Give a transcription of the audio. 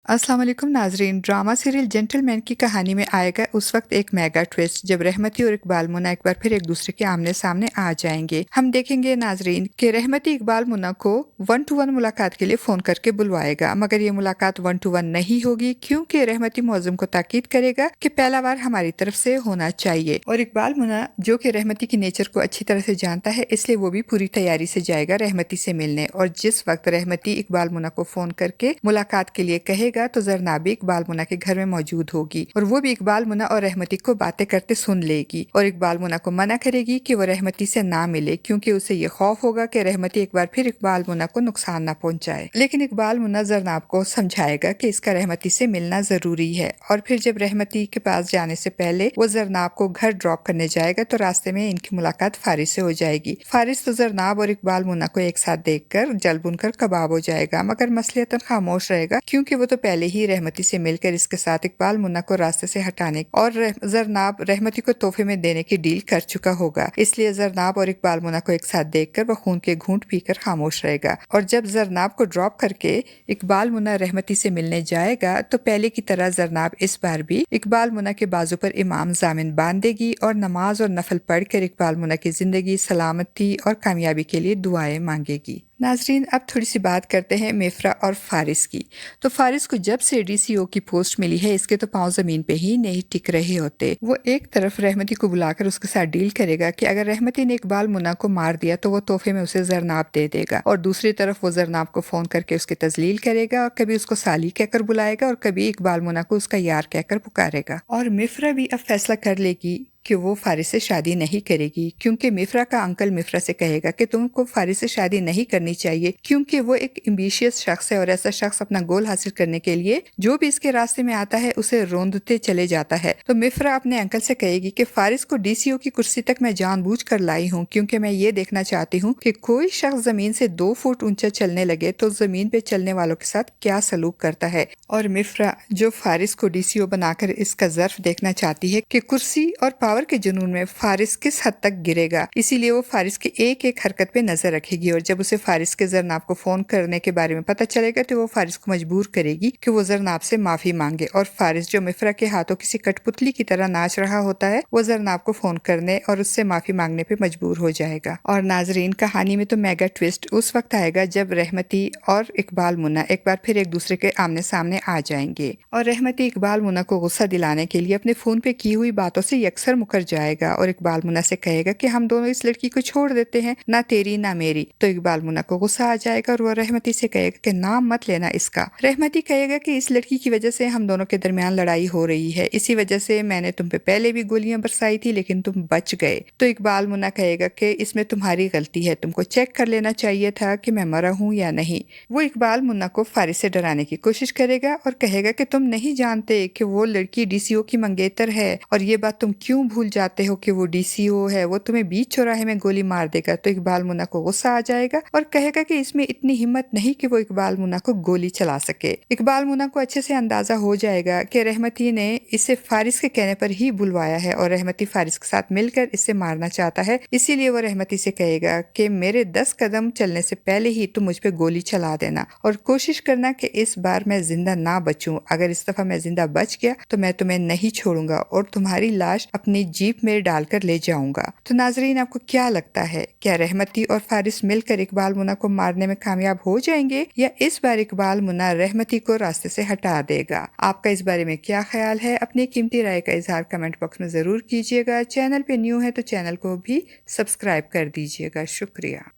अस्सलाम वालेकुम नाजरीन। ड्रामा सीरियल जेंटलमैन की कहानी में आएगा उस वक्त एक मेगा ट्विस्ट जब रहमती और इकबाल मुन्ना एक बार फिर एक दूसरे के आमने सामने आ जाएंगे। हम देखेंगे नाजरीन कि रहमती इकबाल मुन्ना को 1-to-1 मुलाकात के लिए फोन करके बुलवाएगा, मगर ये मुलाकात 1-to-1 नहीं होगी क्योंकि रहमती मुअज्जम को ताकीद करेगा कि पहला बार हमारी तरफ से होना चाहिए। और इकबाल मुन्ना जो कि रहमती की नेचर को अच्छी तरह से जानता है, इसलिए वो भी पूरी तैयारी से जाएगा रहमती से मिलने। और जिस वक्त रहमती इकबाल मुन्ना को फोन करके मुलाकात के लिए कहेगा तो जरनाब भी इकबाल मुन्ना के घर में मौजूद होगी और वो भी इकबाल मुन्ना और रहमती को बातें करते सुन लेगी और इकबाल मुन्ना को मना करेगी कि वो रहमती से ना मिले क्योंकि उसे ये खौफ होगा कि रहमती एक बार फिर इकबाल मुन्ना को नुकसान ना पहुंचाए। लेकिन इकबाल मुन्ना जरनाब को समझाएगा कि इसका रहमती से मिलना जरूरी है। और फिर जब रहमती के पास जाने से पहले वो जरनाब को घर ड्रॉप करने जाएगा तो रास्ते में इनकी मुलाकात फारिस से हो जाएगी। फारिस तो जरनाब और इकबाल मुन्ना को एक साथ देखकर जल बुनकर कबाब हो जाएगा, मगर मसलियतन खामोश रहेगा क्योंकि वो तो पहले ही रहमती से मिलकर इसके साथ इकबाल मुन्ना को रास्ते से हटाने और जरनाब रहमती को तोहफे में देने की डील कर चुका होगा। इसलिए जरनाब और इकबाल मुन्ना को एक साथ देखकर वह खून के घूंट पीकर खामोश रहेगा। और जब जरनाब को ड्रॉप करके इकबाल मुन्ना रहमती से मिलने जाएगा तो पहले की तरह जरनाब इस बार भी इकबाल मुन्ना के बाजू पर इमाम जामिन बांधेगी और नमाज और नफल पढ़कर इकबाल मुन्ना की जिंदगी, सलामती और कामयाबी के लिए दुआएं मांगेगी। नाजरीन, अब थोड़ी सी बात करते हैं मिफ्रा और फारिस की। तो फारिस को जब से डीसीओ की पोस्ट मिली है, इसके तो पांव जमीन पे ही नहीं टिक रहे होते। वो एक तरफ रहमती को बुलाकर उसके साथ डील करेगा कि अगर रहमती ने इकबाल मुन्ना को मार दिया तो वो तोहफे में उसे जरनाब दे देगा, और दूसरी तरफ वो जरनाब को फोन करके उसकी तजलील करेगा और कभी उसको साली कहकर बुलाएगा और कभी इकबाल मुन्ना को उसका यार कहकर पुकारेगा। और मिफ्रा भी अब फैसला कर लेगी कि वो फारिस से शादी नहीं करेगी क्योंकि मिफ्रा का अंकल मिफ्रा से कहेगा कि तुमको फारिस से शादी नहीं करनी चाहिए क्योंकि वो एक एम्बिशियस शख्स है और ऐसा शख्स अपना गोल हासिल करने के लिए जो भी इसके रास्ते में आता है उसे रोंदते चले जाता है। तो मिफ्रा अपने अंकल से कहेगी कि फारिस को डीसीओ की कुर्सी तक मैं जानबूझकर लाई हूँ क्योंकि मैं ये देखना चाहती हूँ कि कोई शख्स जमीन से 2 फुट ऊंचा चलने लगे तो जमीन पे चलने वालों के साथ क्या सलूक करता है। और मिफ्रा जो फारिस को डीसीओ बनाकर इसका ज़र्फ देखना चाहती है कि कुर्सी और पावर के जुनून में फारिस किस हद तक गिरेगा, इसीलिए वो फारिस की एक एक हरकत पे नजर रखेगी। और जब उसे फारिस के जरनाब को फोन करने के बारे में पता चलेगा तो वो फारिस को मजबूर करेगी कि वो जरनाब से माफी मांगे। और फारिस जो मिफ्रा के हाथों किसी कठपुतली की तरह नाच रहा होता है, वो जरनाब को फोन करने और उससे माफी मांगने पे मजबूर हो जाएगा। और नाजरीन, कहानी में तो मेगा ट्विस्ट उस वक्त आएगा जब रहमती और इकबाल मुन्ना एक बार फिर एक दूसरे के आमने सामने आ जाएंगे और रहमती इकबाल मुन्ना को गुस्सा दिलाने के लिए अपने फोन पे की हुई बातों से यकसर मुकर जाएगा और इकबाल मुन्ना से कहेगा कि हम दोनों इस लड़की को छोड़ देते हैं, ना तेरी ना मेरी। तो इकबाल मुन्ना को गुस्सा आ जाएगा और वो रहमती से कहेगा कि नाम मत लेना इसका। रहमती कहेगा कि इस लड़की की वजह से हम दोनों के दरमियान लड़ाई हो रही है, इसी वजह से मैंने तुम पे पहले भी गोलियां बरसाई थी लेकिन तुम बच गए। तो इकबाल मुन्ना कहेगा कि इसमें तुम्हारी गलती है, तुमको चेक कर लेना चाहिए था कि मैं मरा हूँ या नहीं। वो इकबाल मुन्ना को फारिस से डराने की कोशिश करेगा और कहेगा कि तुम नहीं जानते कि वो लड़की डीसीओ की मंगेतर है और ये बात तुम क्यों भूल जाते हो कि वो डीसीओ है, वो तुम्हें बीच चौराहे में गोली मार देगा। तो इकबाल मुन्ना को गुस्सा आ जाएगा और कहेगा कि इसमें इतनी हिम्मत नहीं कि वो इकबाल मुन्ना को गोली चला सके। इकबाल मुन्ना को अच्छे से अंदाजा हो जाएगा कि रहमती ने इसे फारिस के कहने पर ही बुलवाया है और रहमती फारिस के साथ मिलकर इसे मारना चाहता है। इसीलिए वो रहमती से कहेगा कि मेरे 10 कदम चलने से पहले ही तुम मुझ पे गोली चला देना और कोशिश करना कि इस बार मैं जिंदा ना बचूं। अगर इस दफा मैं जिंदा बच गया तो मैं तुम्हें नहीं छोड़ूंगा और तुम्हारी लाश अपनी जीप में डालकर ले जाऊंगा। तो नाजरीन, आपको क्या लगता है, क्या रहमती और फारिस मिलकर इकबाल मुन्ना को मारने में कामयाब हो जाएंगे या इस बार इकबाल मुन्ना रहमती को रास्ते से हटा देगा? आपका इस बारे में क्या ख्याल है? अपनी कीमती राय का इजहार कमेंट बॉक्स में जरूर कीजिएगा। चैनल पे न्यू है तो चैनल को भी सब्सक्राइब कर दीजिएगा। शुक्रिया।